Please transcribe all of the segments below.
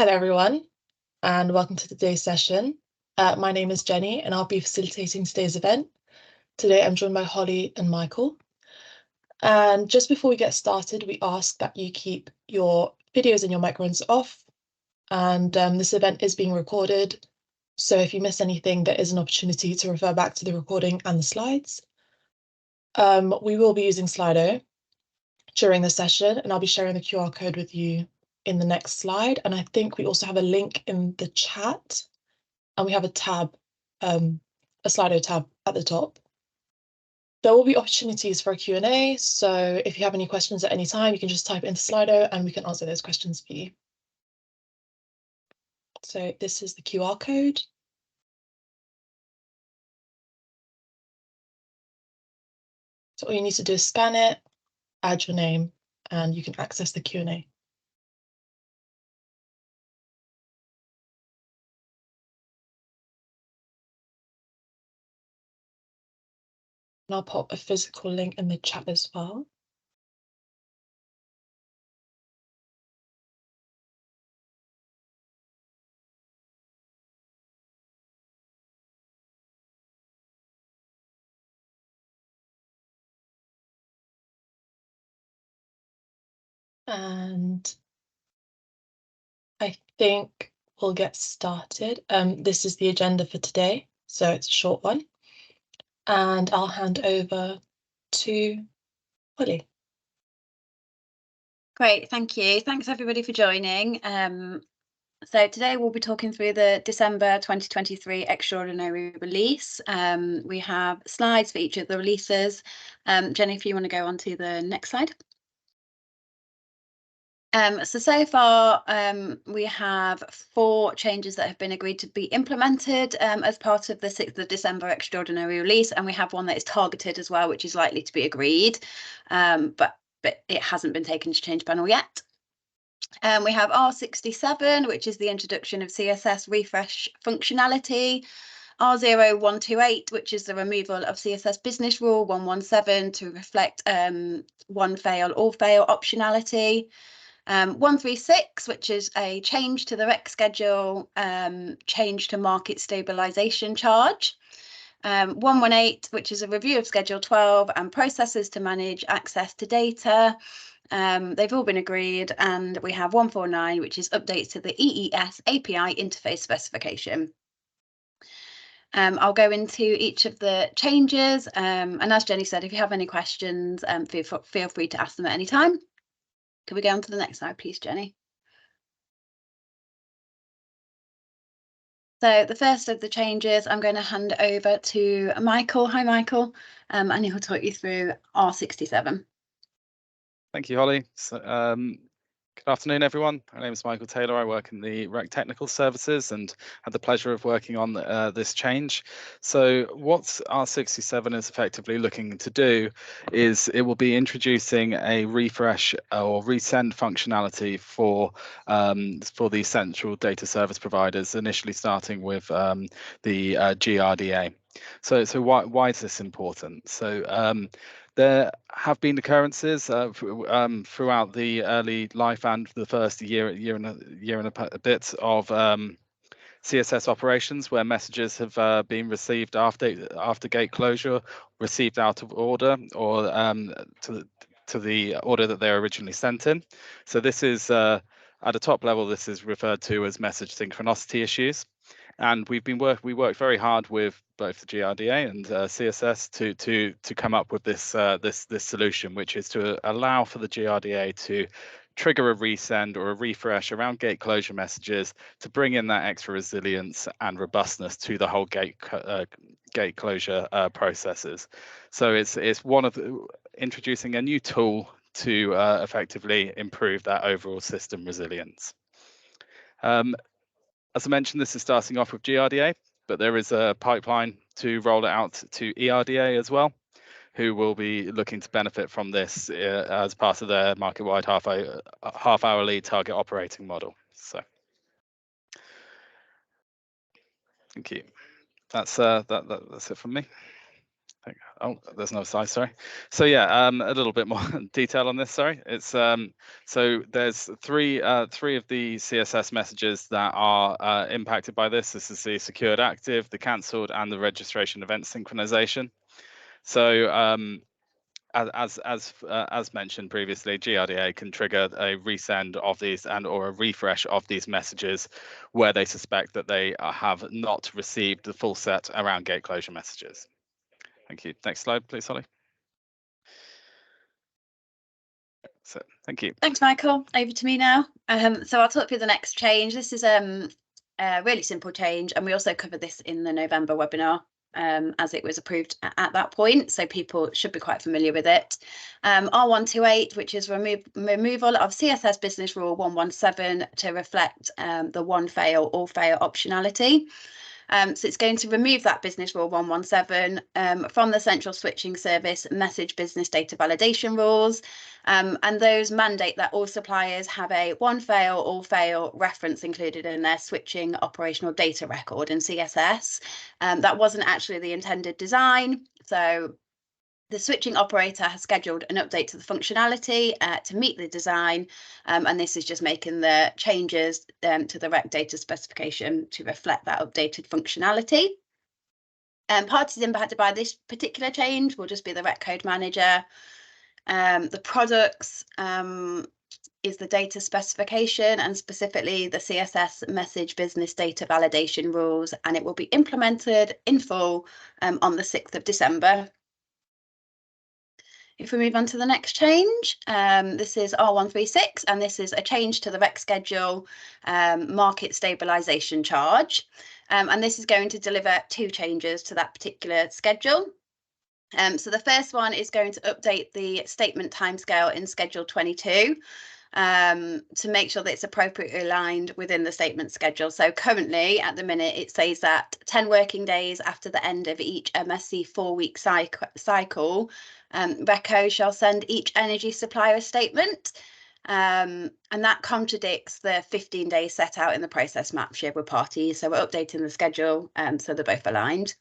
Hello everyone, and welcome to today's session. My name is Jenny, and I'll be facilitating today's event. Today I'm joined by Holly and Michael. And just before we get started, we ask that you keep your videos and your microphones off. And this event is being recorded, so if you miss anything, there is an opportunity to refer back to the recording and the slides. We will be using Slido during the session, and I'll be sharing the QR code with you in the next slide. And I think we also have a link in the chat, and we have a tab, a Slido tab at the top. There will be opportunities for a Q&A, so if you have any questions at any time, you can just type it into Slido and we can answer those questions for you. So this is the QR code. So all you need to do is scan it, add your name, and you can access the Q&A. And I'll pop a physical link in the chat as well. And I think we'll get started. This is the agenda for today, so it's a short one. And I'll hand over to Holly. Great, thank you. Thanks everybody for joining. So today we'll be talking through the December 2023 extraordinary release. We have slides for each of the releases. Jenny, if you want to go on to the next slide. So far, we have 4 changes that have been agreed to be implemented as part of the 6th of December extraordinary release, and we have one that is targeted as well, which is likely to be agreed, but it hasn't been taken to change panel yet. We have R67, which is the introduction of CSS refresh functionality. R0128, which is the removal of CSS Business Rule 117 to reflect one fail, all fail optionality. 136, which is a change to the rec schedule, change to market stabilization charge. 118, which is a review of Schedule 12 and processes to manage access to data. They've all been agreed, and we have 149, which is updates to the EES API interface specification. I'll go into each of the changes, and as Jenny said, if you have any questions, feel free to ask them at any time. Can we go on to the next slide, please, Jenny? So the first of the changes, I'm going to hand over to Michael. Hi, Michael, and he'll talk you through R67. Thank you, Holly. So, good afternoon, everyone. My name is Michael Taylor. I work in the Rec Technical Services and had the pleasure of working on this change. So what R67 is effectively looking to do is it will be introducing a refresh or resend functionality for the central data service providers, initially starting with the GRDA. So why is this important? So there have been occurrences throughout the early life and the first year and a bit of CSS operations where messages have been received after gate closure, received out of order, or to the order that they were originally sent in. So this is at a top level, this is referred to as message synchronicity issues. And we worked very hard with both the GRDA and CSS to come up with this solution, which is to allow for the GRDA to trigger a resend or a refresh around gate closure messages to bring in that extra resilience and robustness to the whole gate closure processes. So it's one of introducing a new tool to effectively improve that overall system resilience. As I mentioned, this is starting off with GRDA, but there is a pipeline to roll it out to ERDA as well, who will be looking to benefit from this as part of their market-wide half-hourly target operating model. So, thank you. That's it from me. Oh, there's no slide, sorry. So yeah, a little bit more detail on this, sorry. It's so there's three of the CSS messages that are impacted by this. This is the secured active, the cancelled, and the registration event synchronization. So as mentioned previously, GRDA can trigger a resend of these or a refresh of these messages where they suspect that they have not received the full set around gate closure messages. Thank you. Next slide, please, Holly. So, thank you. Thanks, Michael. Over to me now. So I'll talk through the next change. This is a really simple change, and we also covered this in the November webinar as it was approved at that point, so people should be quite familiar with it. R128, which is removal of CSS Business Rule 117 to reflect the one fail, all fail optionality. So it's going to remove that Business Rule 117 from the Central Switching Service Message Business Data Validation rules, and those mandate that all suppliers have a one fail, all fail reference included in their switching operational data record in CSS. That wasn't actually the intended design, so the switching operator has scheduled an update to the functionality to meet the design, and this is just making the changes to the rec data specification to reflect that updated functionality. Parties impacted by this particular change will just be the rec code manager. The products is the data specification, and specifically the CSS message business data validation rules, and it will be implemented in full on the 6th of December. If we move on to the next change, this is R136, and this is a change to the rec schedule market stabilisation charge. And this is going to deliver two changes to that particular schedule. So the first one is going to update the statement timescale in Schedule 22 to make sure that it's appropriately aligned within the statement schedule. So currently, at the minute, it says that 10 working days after the end of each MSC 4-week cycle, RECO shall send each energy supplier a statement, and that contradicts the 15 days set out in the process map shared with parties. So we're updating the schedule so they're both aligned.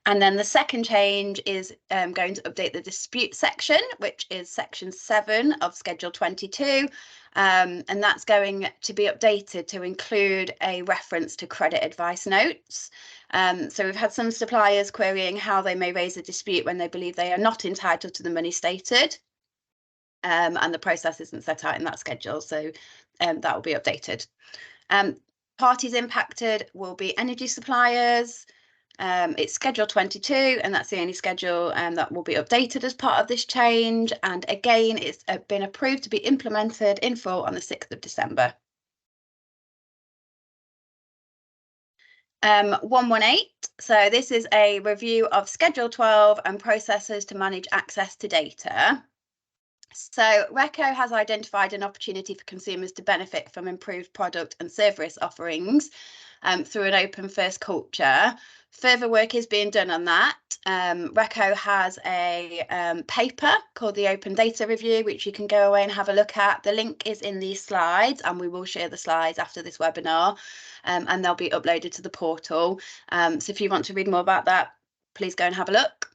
And then the second change is going to update the dispute section, which is section 7 of Schedule 22. And that's going to be updated to include a reference to credit advice notes. So we've had some suppliers querying how they may raise a dispute when they believe they are not entitled to the money stated. And the process isn't set out in that schedule, so that will be updated. Parties impacted will be energy suppliers. It's Schedule 22, and that's the only schedule that will be updated as part of this change. And again, it's been approved to be implemented in full on the 6th of December. 118. So this is a review of Schedule 12 and processes to manage access to data. So RECO has identified an opportunity for consumers to benefit from improved product and service offerings through an open first culture. Further work is being done on that. RECO has a paper called the Open Data Review, which you can go away and have a look at. The link is in these slides, and we will share the slides after this webinar, and they'll be uploaded to the portal. So if you want to read more about that, please go and have a look.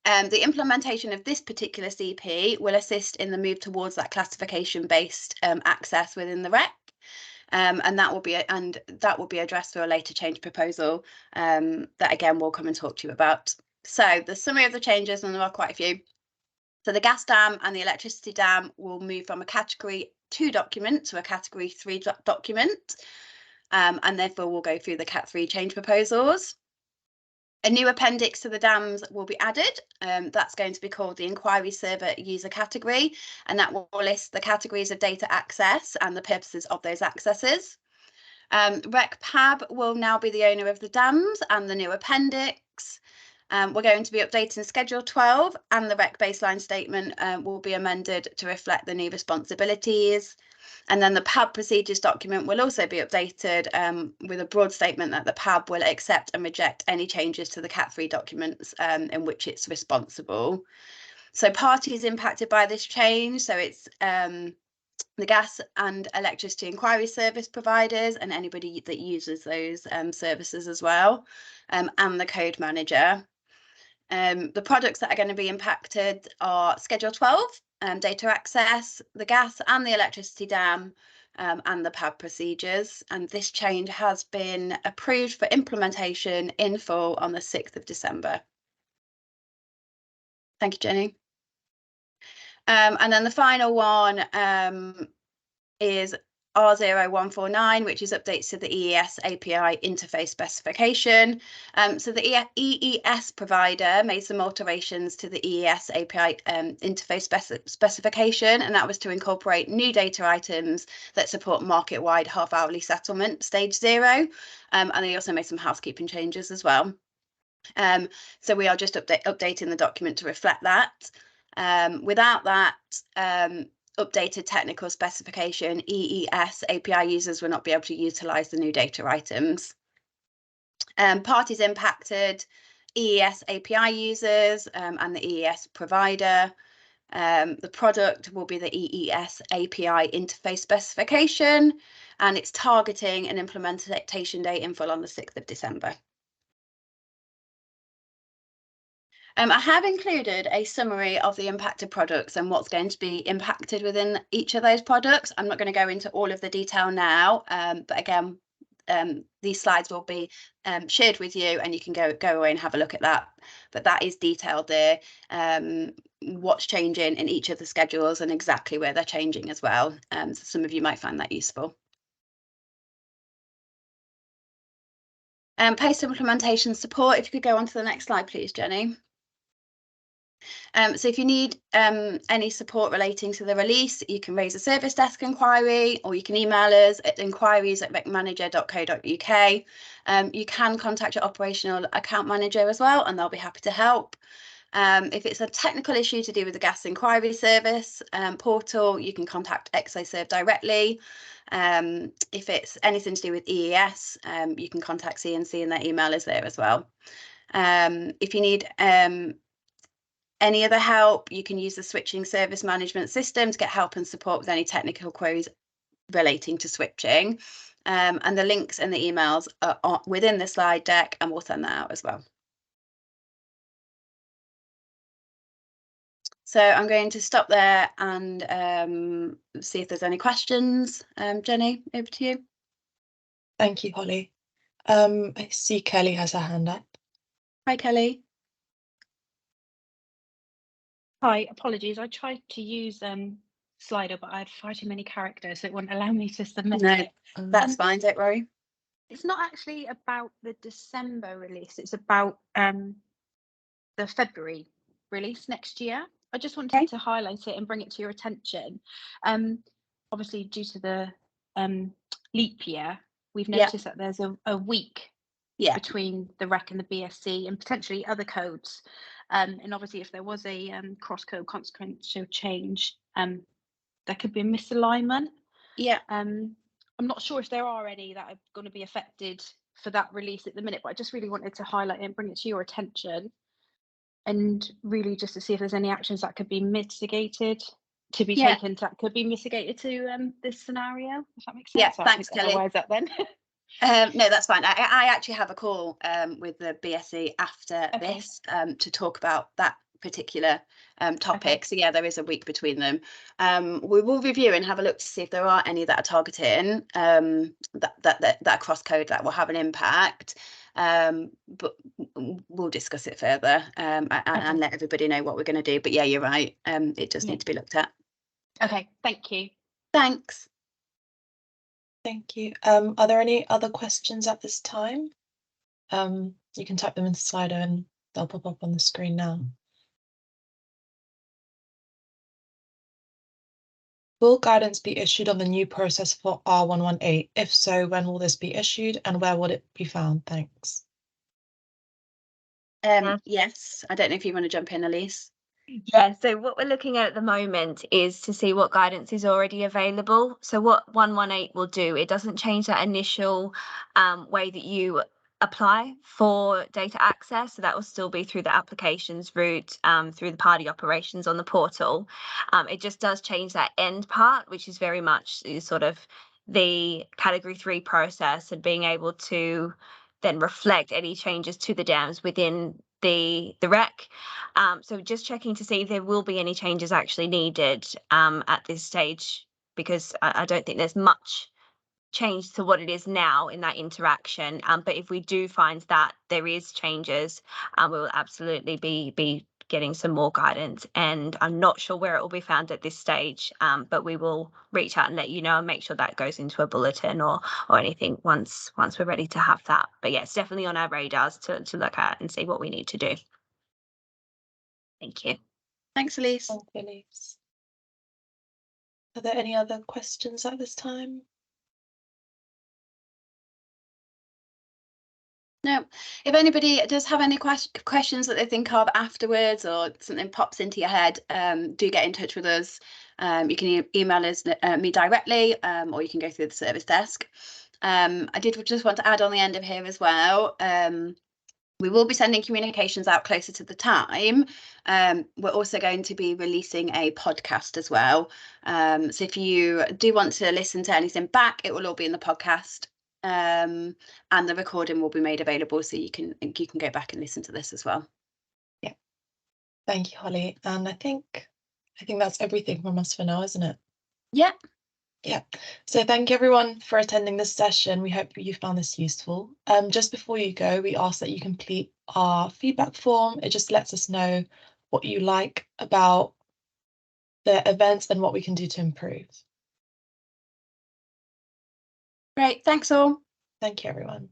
The implementation of this particular CP will assist in the move towards that classification-based access within the REC. And that will be addressed through a later change proposal that again we'll come and talk to you about. So the summary of the changes, and there are quite a few. So the gas dam and the electricity dam will move from a Category 2 document to a Category 3 document, and therefore we'll go through the Cat 3 change proposals. A new appendix to the dams will be added. That's going to be called the Inquiry Server User Category, and that will list the categories of data access and the purposes of those accesses. REC PAB will now be the owner of the dams and the new appendix. We're going to be updating Schedule 12, and the REC baseline statement will be amended to reflect the new responsibilities. And then the PAB procedures document will also be updated with a broad statement that the PAB will accept and reject any changes to the Cat 3 documents in which it's responsible. So parties impacted by this change, so it's the gas and electricity inquiry service providers and anybody that uses those services as well, and the code manager. The products that are going to be impacted are Schedule 12, data access, the gas and the electricity dam, and the PAB procedures. And this change has been approved for implementation in full on the 6th of December. Thank you, Jenny. And then the final one is R0149, which is updates to the EES API interface specification. So the EES provider made some alterations to the EES API interface specification, and that was to incorporate new data items that support market-wide half-hourly settlement stage 0. And they also made some housekeeping changes as well. So we are just updating the document to reflect that. Without that updated technical specification, EES API users will not be able to utilize the new data items. Parties impacted: EES API users and the EES provider. The product will be the EES API interface specification, and it's targeting an implementation date in full on the 6th of December. I have included a summary of the impacted products and what's going to be impacted within each of those products. I'm not going to go into all of the detail now, but again, these slides will be shared with you, and you can go away and have a look at that. But that is detailed there, what's changing in each of the schedules and exactly where they're changing as well. So some of you might find that useful. Post-implementation support, if you could go on to the next slide, please, Jenny. So if you need any support relating to the release, you can raise a service desk inquiry, or you can email us at inquiries@recmanager.co.uk. You can contact your operational account manager as well, and they'll be happy to help. If it's a technical issue to do with the gas inquiry service portal, you can contact ExoServe directly. If it's anything to do with EES, you can contact CNC, and their email is there as well. If you need any other help, you can use the switching service management system to get help and support with any technical queries relating to switching. And the links and the emails are within the slide deck, and we'll send that out as well. So I'm going to stop there and see if there's any questions. Jenny, over to you. Thank you, Holly. I see Kelly has her hand up. Hi, Kelly. Hi, apologies. I tried to use Slido, but I had far too many characters, so it wouldn't allow me to submit it. That's fine, don't worry. It's not actually about the December release, it's about the February release next year. I just wanted to highlight it and bring it to your attention. Obviously, due to the leap year, we've noticed that there's a week between the REC and the BSc, and potentially other codes. And obviously, if there was a cross-code consequential change, there could be a misalignment. I'm not sure if there are any that are going to be affected for that release at the minute, but I just really wanted to highlight it and bring it to your attention, and really just to see if there's any actions that could be mitigated, to be taken, that could be mitigated to this scenario, if that makes sense. Yeah, thanks, Kelly. Otherwise, that then. No, that's fine. I actually have a call with the BSc after this to talk about that particular topic. So yeah, there is a week between them. We will review and have a look to see if there are any that are targeting that cross code that will have an impact. But we'll discuss it further and let everybody know what we're going to do. But yeah, you're right. It does need to be looked at. Okay, thank you. Thanks. Thank you. Are there any other questions at this time? You can type them into Slido and they'll pop up on the screen now. Will guidance be issued on the new process for R118? If so, when will this be issued and where will it be found? Thanks. Yes, I don't know if you want to jump in, Elise. Yeah, so what we're looking at the moment is to see what guidance is already available. So what 118 will do, it doesn't change that initial way that you apply for data access. So that will still be through the applications route, through the party operations on the portal. It just does change that end part, which is very much sort of the category 3 process and being able to then reflect any changes to the dams within the rec. So just checking to see if there will be any changes actually needed at this stage, because I don't think there's much change to what it is now in that interaction. But if we do find that there is changes, we will absolutely be getting some more guidance, and I'm not sure where it will be found at this stage, but we will reach out and let you know and make sure that goes into a bulletin or anything once we're ready to have that. But yeah, it's definitely on our radars to look at and see what we need to do. Thank you. Thanks, Elise. Thank you, Elise. Are there any other questions at this time? No, if anybody does have any questions that they think of afterwards, or something pops into your head, do get in touch with us. You can email us, me directly, or you can go through the service desk. I did just want to add on the end of here as well, we will be sending communications out closer to the time. We're also going to be releasing a podcast as well. So if you do want to listen to anything back, it will all be in the podcast. And the recording will be made available, so you can go back and listen to this as well. Yeah, thank you, Holly. And I think that's everything from us for now, isn't it? Yeah. So thank you everyone for attending this session. We hope you found this useful. Just before you go, we ask that you complete our feedback form. It just lets us know what you like about the events and what we can do to improve. Great, thanks all. Thank you, everyone.